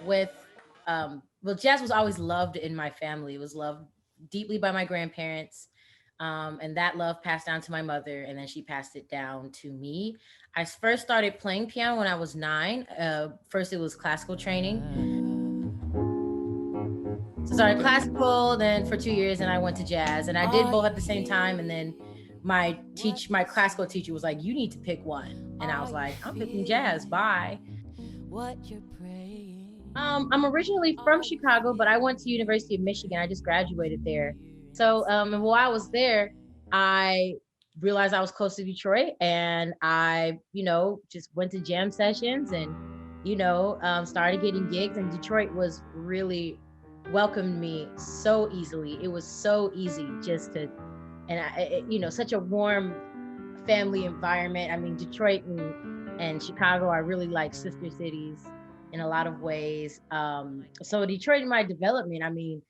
with, well, jazz was always loved in my family. It was loved deeply by my grandparents. And that love passed down to my mother, and then she passed it down to me. I first started playing piano when I was 9. First, it was classical training. So I started classical, then for 2 years, and I went to jazz, and I did both at the same time. And then my classical teacher was like, "You need to pick one," and I was like, "I'm picking jazz. Bye." I'm originally from Chicago, but I went to University of Michigan. I just graduated there. So, and while I was there, I realized I was close to Detroit, and I, just went to jam sessions and, started getting gigs. And Detroit was really welcomed me so easily. It was so easy just to, and such a warm family environment. I mean, Detroit and Chicago are really like sister cities in a lot of ways. So Detroit in my development, I mean,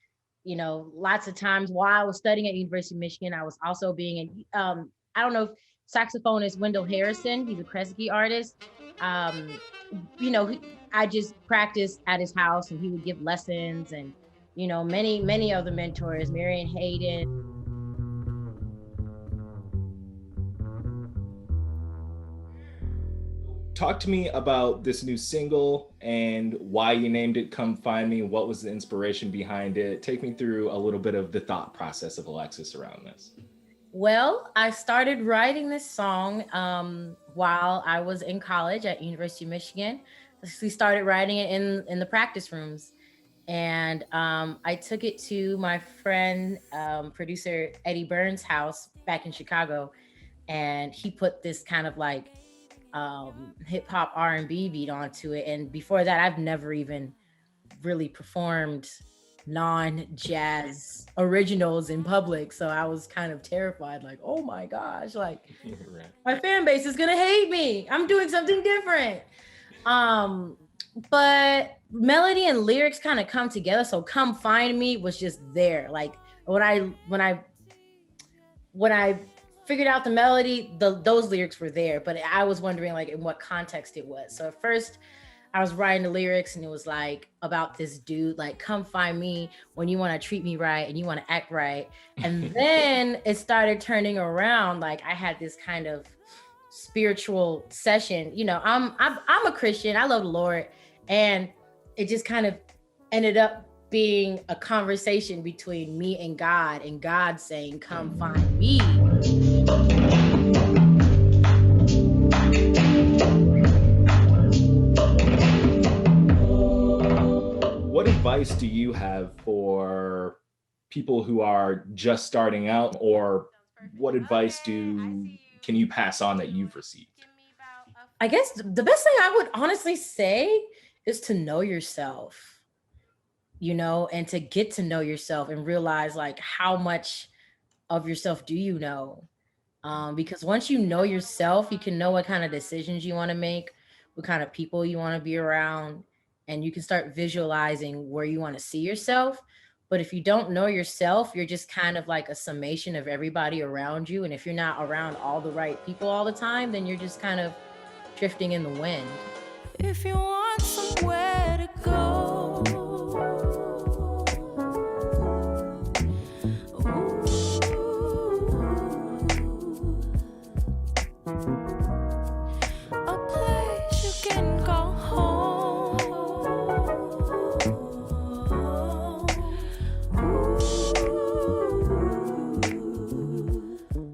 lots of times while I was studying at University of Michigan, I was also being I don't know if saxophonist Wendell Harrison, he's a Kresge artist. Um, I just practiced at his house and he would give lessons, and, many other mentors, Marion Hayden. Talk to me about this new single and why you named it Come Find Me. What was the inspiration behind it? Take me through a little bit of the thought process of Alexis around this. Well, I started writing this song while I was in college at University of Michigan. We started writing it in the practice rooms. And I took it to my friend, producer Eddie Burns' house back in Chicago. And he put this kind of like hip hop R&B beat onto it. And before that, I've never even really performed non-jazz originals in public. So I was kind of terrified, like, oh my gosh, like Right. my fan base is gonna hate me. I'm doing something different. But melody and lyrics kind of come together. So Come Find Me was just there. Like when I figured out the melody, those lyrics were there, but I was wondering like in what context it was. So at first I was writing the lyrics and it was like about this dude, like, come find me when you want to treat me right and you want to act right. And then it started turning around. Like I had this kind of spiritual session. I'm a Christian. I love the Lord. And it just kind of ended up being a conversation between me and God saying, come find me. What advice do you have for people who are just starting out, or what advice can you pass on that you've received? I guess the best thing I would honestly say is to know yourself, and to get to know yourself and realize like how much of yourself do you know? Because once you know yourself, you can know what kind of decisions you want to make, what kind of people you want to be around, and you can start visualizing where you want to see yourself. But if you don't know yourself, you're just kind of like a summation of everybody around you. And if you're not around all the right people all the time, then you're just kind of drifting in the wind. If you want